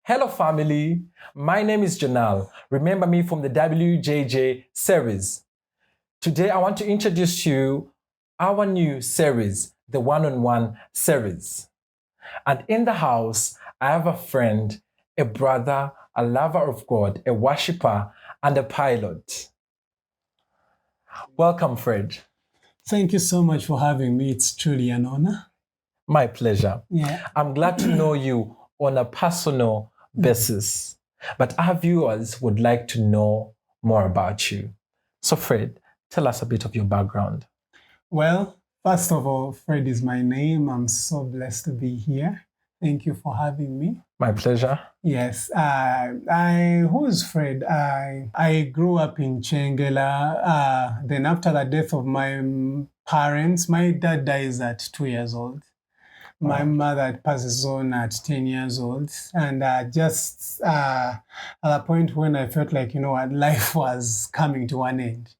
Hello, family. My name is Janal. Remember me from the WJJ series. Today, I want to introduce you our new series, the one-on-one series. And in the house, I have a friend, a brother, a lover of God, a worshiper, and a pilot. Welcome, Fred. Thank you so much for having me. It's truly an honor. My pleasure. Yeah. I'm glad to know you on a personal basis, but our viewers would like to know more about you. So, Fred, tell us a bit of your background. Well, first of all, Fred is my name. I'm so blessed to be here. Thank you for having me. My pleasure. Yes. Who's Fred? I grew up in Chengela. Then after the death of my parents, my dad dies at 2 years old. My mother passes on at 10 years old. And just at a point when I felt like, life was coming to an end,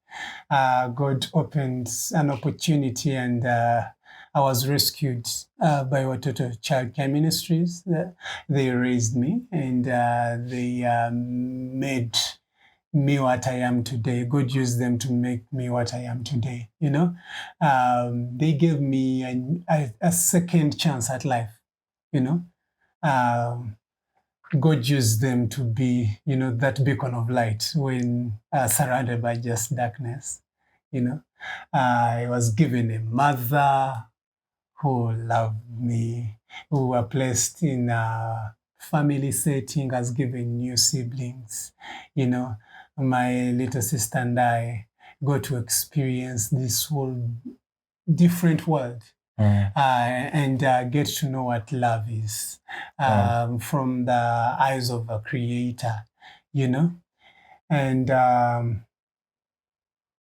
God opened an opportunity and I was rescued by Watoto Child Care Ministries. They raised me and they made me what I am today. God used them to make me what I am today. They gave me a second chance at life. Um, God used them to be, that beacon of light when surrounded by just darkness. I was given a mother who loved me, who were placed in a family setting, has given new siblings. My little sister and I got to experience this whole different world. And get to know what love is from the eyes of a creator, and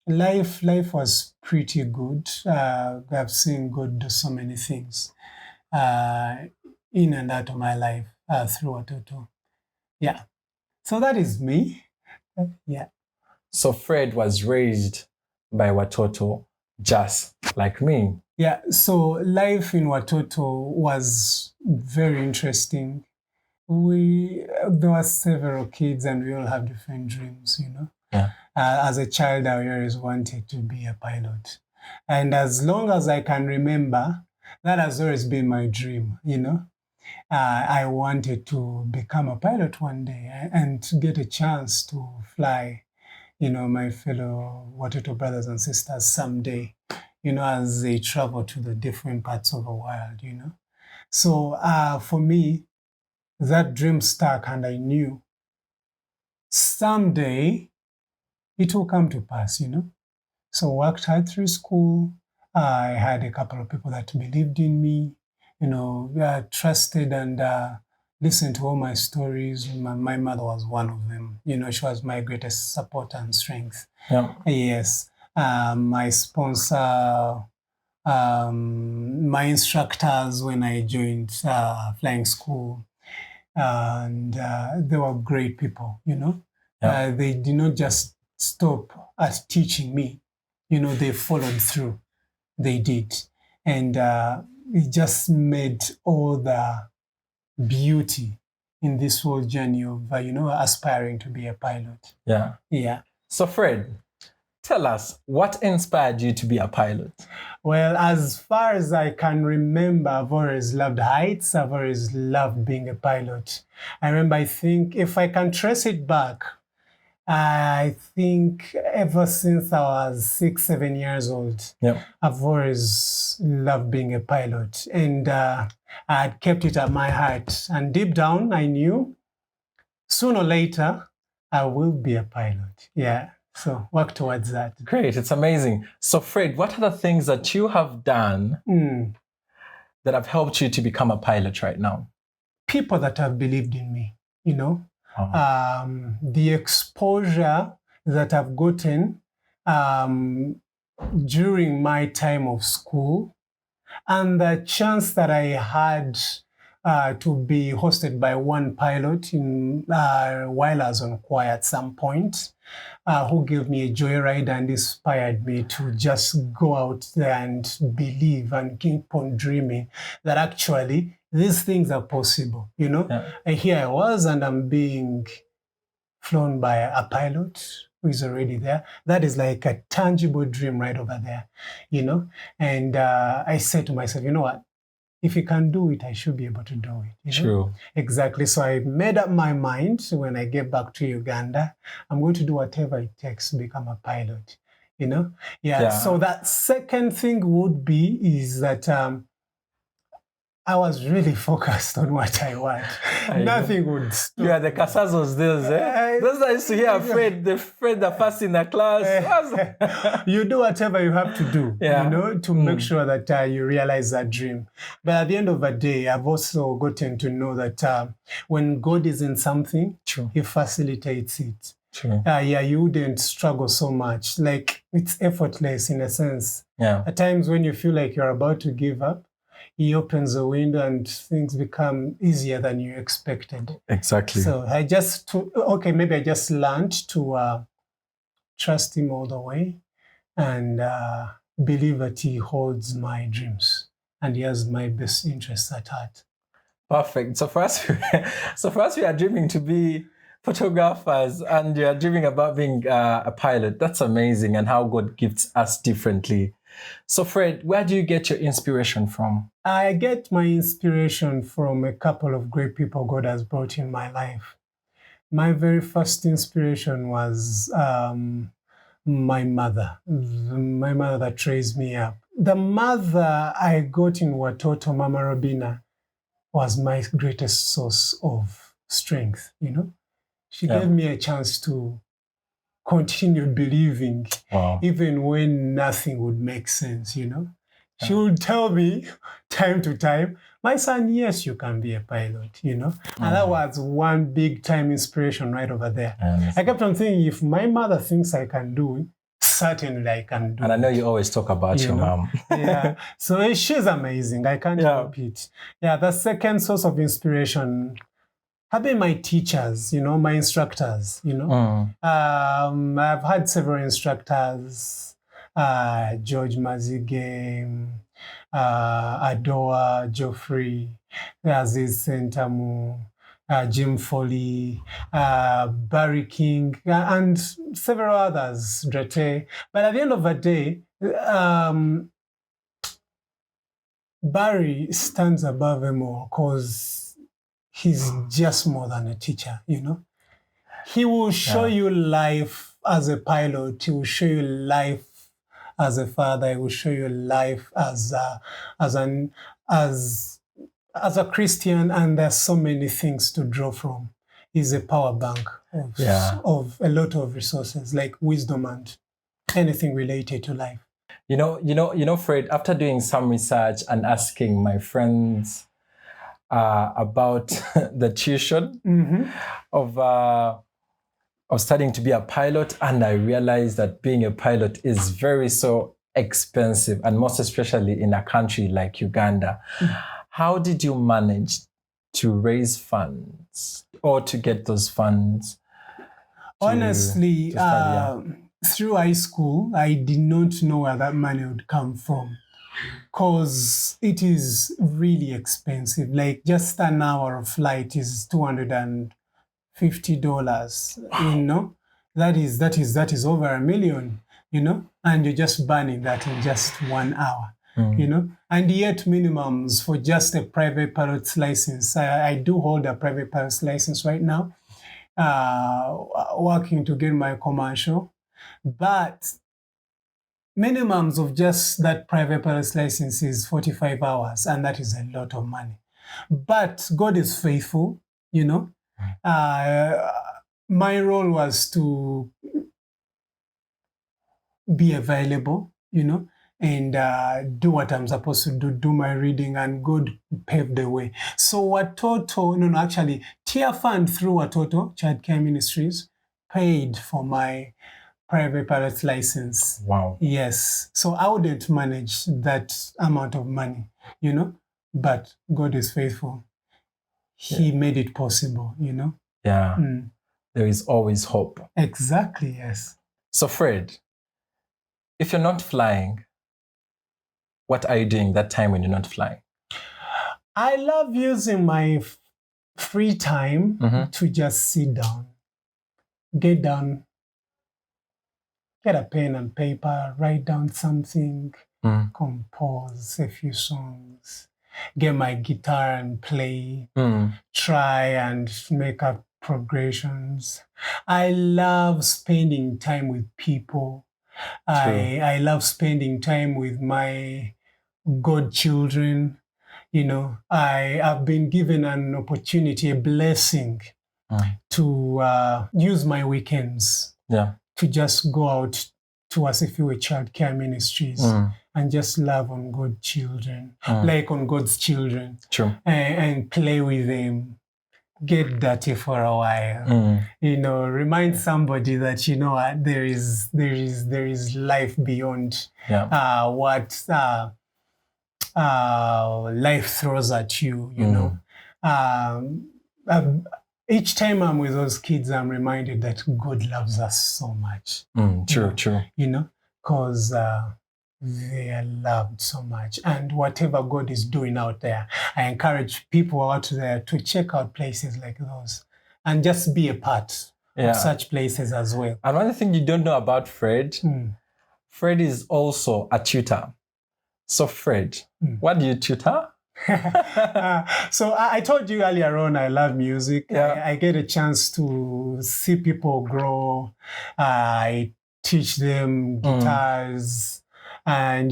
life was pretty good. I've seen God do so many things in and out of my life through Watoto. Yeah. So that is me. Yeah. So Fred was raised by Watoto just like me. Yeah. So life in Watoto was very interesting. There were several kids and we all have different dreams, Yeah. As a child, I always wanted to be a pilot. And as long as I can remember, that has always been my dream, I wanted to become a pilot one day and to get a chance to fly, my fellow Watoto brothers and sisters someday, as they travel to the different parts of the world, So for me, that dream stuck and I knew someday it will come to pass, So worked hard through school. I had a couple of people that believed in me, trusted and listened to all my stories. My mother was one of them. She was my greatest support and strength. Yeah. Yes. My sponsor, my instructors when I joined flying school, and they were great people, Yeah. They did not just stop at teaching me, they followed through. They did. And it just made all the beauty in this whole journey of, aspiring to be a pilot. Yeah. Yeah. So Fred, tell us, what inspired you to be a pilot? Well, as far as I can remember, I've always loved heights. I've always loved being a pilot. I think if I can trace it back, I think ever since I was 6, 7 years old, Yeah. I've always loved being a pilot. And I had kept it at my heart. And deep down, I knew sooner or later, I will be a pilot. Yeah. So work towards that. Great, it's amazing. So Fred, what are the things that you have done that have helped you to become a pilot right now? People that have believed in me, the exposure that I've gotten during my time of school, and the chance that I had to be hosted by one pilot while I was on choir at some point, who gave me a joyride and inspired me to just go out there and believe and keep on dreaming that actually these things are possible, you know. Yeah. And here I was, and I'm being flown by a pilot who is already there. That is like a tangible dream right over there, you know. And I said to myself, you know what? If you can do it, I should be able to do it. You know? True. Exactly. So I made up my mind when I get back to Uganda, I'm going to do whatever it takes to become a pilot. You know? Yeah. So that second thing would be is that I was really focused on what I want. Nothing would stop. You are the Casazos, those I used to hear the first in the class. You do whatever you have to do, you know, to make sure that you realize that dream. But at the end of the day, I've also gotten to know that when God is in something, True. He facilitates it. True. You wouldn't struggle so much. Like, it's effortless in a sense. Yeah. At times when you feel like you're about to give up, He opens the window and things become easier than you expected. Exactly. So maybe I just learned to trust Him all the way and believe that He holds my dreams and He has my best interests at heart. Perfect. So for us, we are dreaming to be photographers, and you are dreaming about being a pilot. That's amazing, and how God gifts us differently. So Fred, where do you get your inspiration from? I get my inspiration from a couple of great people God has brought in my life. My very first inspiration was my mother that raised me up. The mother I got in Watoto, Mama Robina, was my greatest source of strength, you know. She gave me a chance to continue believing, even when nothing would make sense, you know. She would tell me time to time, my son, yes, you can be a pilot, you know. And that was one big time inspiration right over there. I kept on thinking, if my mother thinks I can do it, certainly I can do it. And I know you always talk about your mom. Yeah. So she's amazing. I can't help it. Yeah, the second source of inspiration have been my teachers, you know, my instructors, you know. I've had several instructors, George Mazige, Adoa, Geoffrey, Aziz Sentamu, Jim Foley, Barry King, and several others, Drete. But at the end of the day, Barry stands above them all because he's just more than a teacher, you know. He will show you life as a pilot. He will show you life as a father. He will show you life as a Christian, and there's so many things to draw from. He's a power bank of a lot of resources, like wisdom and anything related to life. You know, Fred, after doing some research and asking my friends about the tuition of studying to be a pilot, and I realized that being a pilot is so expensive, and most especially in a country like Uganda. How did you manage to raise funds or to get those funds? Honestly, through high school, I did not know where that money would come from, because it is really expensive. Like, just an hour of flight is $250. You know, that is over $1 million. You know, and you're just burning that in just 1 hour. You know, and yet minimums for just a private pilot's license. I do hold a private pilot's license right now, working to get my commercial, but minimums of just that private pilot's license is 45 hours, and that is a lot of money. But God is faithful, you know. My role was to be available, you know, and do what I'm supposed to do my reading, and God paved the way. So Tier Fund through Watoto Child Care Ministries paid for my private pilot's license. Wow. Yes. So I wouldn't manage that amount of money, you know, but God is faithful. He made it possible, you know. Yeah. There is always hope. Exactly, yes. So Fred, if you're not flying, what are you doing that time when you're not flying? I love using my free time Mhm. to just sit down, get down, get a pen and paper, write down something, Mm. compose a few songs, get my guitar and play, Mm. try and make up progressions. I love spending time with people. True. I love spending time with my godchildren. I have been given an opportunity, a blessing Mm. to use my weekends Yeah. to just go out to as if we were childcare ministries Mm. and just love on God's children, Mm. like on God's children, True. and play with them, get dirty for a while. Mm. Remind somebody that there is life beyond Yeah. what life throws at you. Um, um, each time I'm with those kids, I'm reminded that God loves us so much. True. True. Because they are loved so much. And whatever God is doing out there, I encourage people out there to check out places like those and just be a part Yeah. of such places as well. And one thing you don't know about Fred, Fred is also a tutor. So Fred, what do you tutor? So I told you earlier on, I love music. Yeah. I get a chance to see people grow. I teach them guitars. And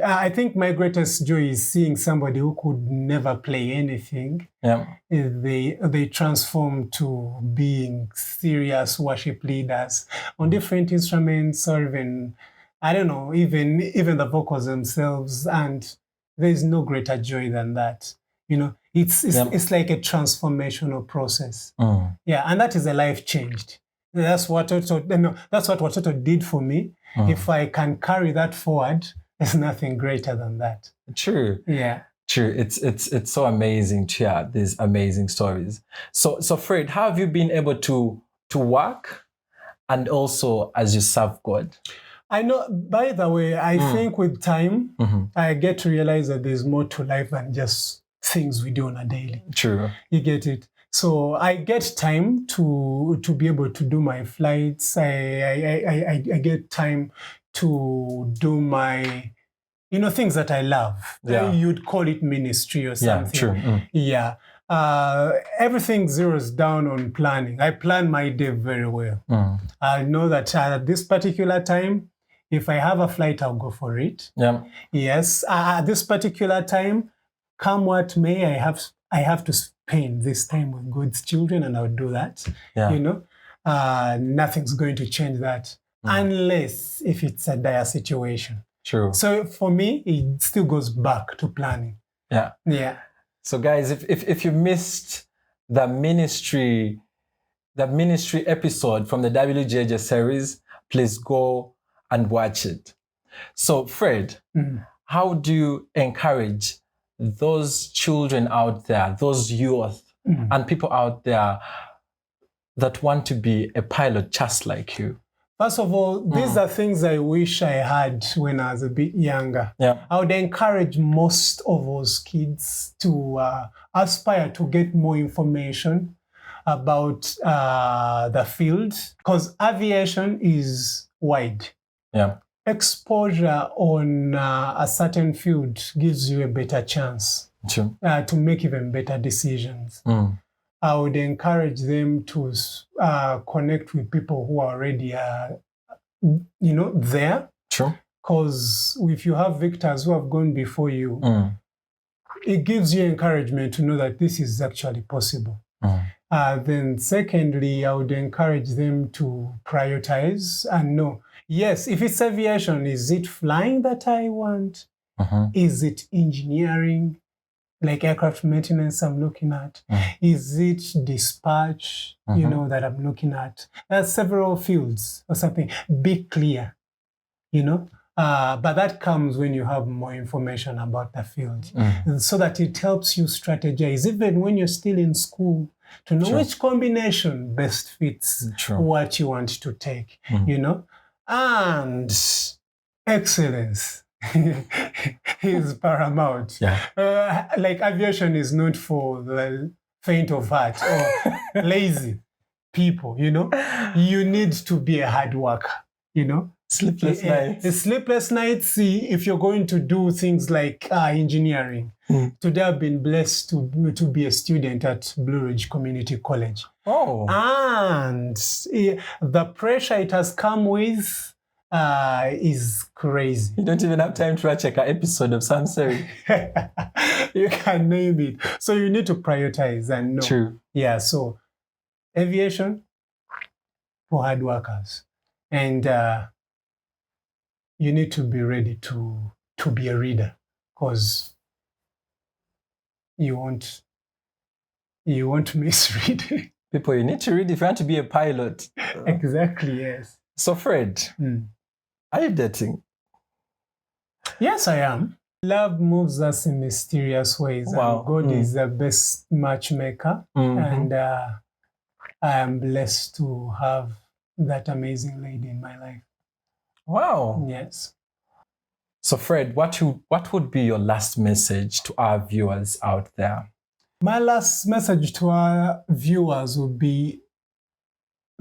I think my greatest joy is seeing somebody who could never play anything. Yeah. They transform to being serious worship leaders on different instruments, or even, I don't know, even the vocals themselves. And there's no greater joy than that. It's like a transformational process. Yeah, and that is a life changed. That's what Watoto did for me. If I can carry that forward, there's nothing greater than that. True. Yeah. True. It's so amazing to hear these amazing stories. So Fred, how have you been able to work and also as you serve God? I know, by the way, I think with time, I get to realize that there's more to life than just things we do on a daily. True. You get it? So I get time to be able to do my flights. I get time to do my, things that I love. Yeah. You'd call it ministry or something. Yeah, true. Yeah. Everything zeroes down on planning. I plan my day very well. I know that at this particular time, if I have a flight, I'll go for it. Yeah. Yes. At this particular time, come what may, I have to spend this time with God's children, and I'll do that. Yeah. Nothing's going to change that unless if it's a dire situation. True. So for me, it still goes back to planning. Yeah. Yeah. So guys, if you missed the ministry episode from the WJJ series, please go and watch it. So Fred, how do you encourage those children out there, those youth and people out there that want to be a pilot just like you? First of all, these are things I wish I had when I was a bit younger. Yeah. I would encourage most of those kids to aspire to get more information about the field, because aviation is wide. Yeah. Exposure on a certain field gives you a better chance to make even better decisions. I would encourage them to connect with people who are already, there. True. Because if you have victors who have gone before you, it gives you encouragement to know that this is actually possible. Then secondly, I would encourage them to prioritize and know, yes, if it's aviation, is it flying that I want? Is it engineering, like aircraft maintenance I'm looking at? Is it dispatch, that I'm looking at? There are several fields or something. Be clear, but that comes when you have more information about the field, so that it helps you strategize, even when you're still in school, to know which combination best fits what you want to take, and excellence. is paramount. Yeah. Like aviation is not for the faint of heart or lazy people, you know. You need to be a hard worker, you know. Sleepless nights. Sleepless nights, if you're going to do things like engineering. Today I've been blessed to be a student at Blue Ridge Community College. Oh. And the pressure it has come with is crazy. You don't even have time to watch like an episode of some series. You can name it. So you need to prioritize and know. True. Yeah, so aviation for hard workers. And you need to be ready to be a reader, because you won't misread. People, you need to read if you want to be a pilot. Exactly, yes. So Fred, are you dating? Yes, I am. Love moves us in mysterious ways. Wow. And God is the best matchmaker. And I am blessed to have that amazing lady in my life. Wow. Yes. So Fred, what would be your last message to our viewers out there? My last message to our viewers would be,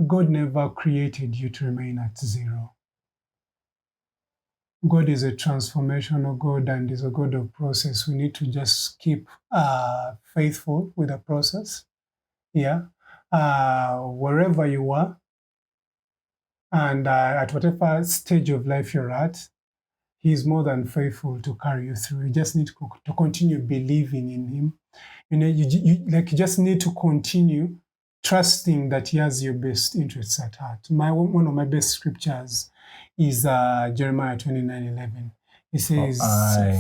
God never created you to remain at zero. God is a transformational God and is a God of process. We need to just keep faithful with the process. Yeah. Wherever you are and at whatever stage of life you're at, He is more than faithful to carry you through. You just need to continue believing in Him. You know, you just need to continue trusting that He has your best interests at heart. One of my best scriptures is Jeremiah 29:11. It says,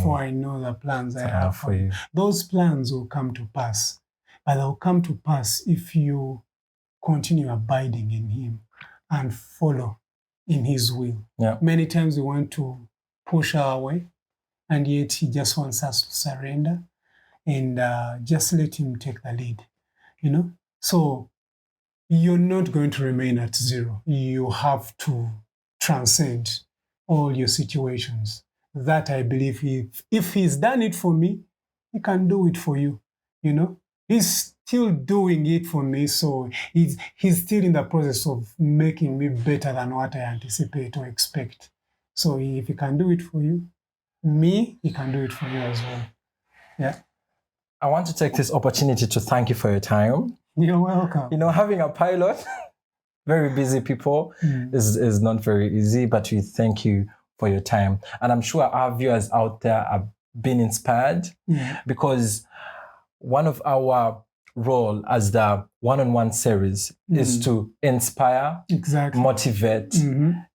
"For I know the plans I have for you." Those plans will come to pass, but they'll come to pass if you continue abiding in Him and follow in His will. Yeah. Many times we want to push our way, and yet He just wants us to surrender and just let Him take the lead, you know? So you're not going to remain at zero. You have to transcend all your situations. That I believe if He's done it for me, He can do it for you, you know? He's still doing it for me, so he's still in the process of making me better than what I anticipate or expect. So if He can do it for you, He can do it for you as well. Yeah. I want to take this opportunity to thank you for your time. You're welcome. You know, having a pilot, very busy people, is not very easy, but we thank you for your time. And I'm sure our viewers out there have been inspired because one of our role as the one-on-one series is to inspire, motivate,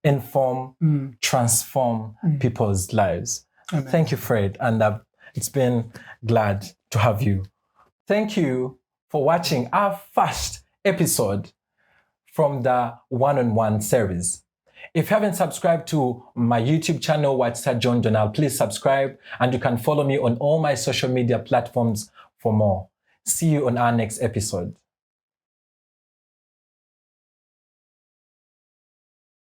inform, transform people's lives. Amen. Thank you, Fred. And it's been glad to have you. Thank you for watching our first episode from the one-on-one series. If you haven't subscribed to my YouTube channel, White Star John Donald, please subscribe, and you can follow me on all my social media platforms for more. See you on our next episode.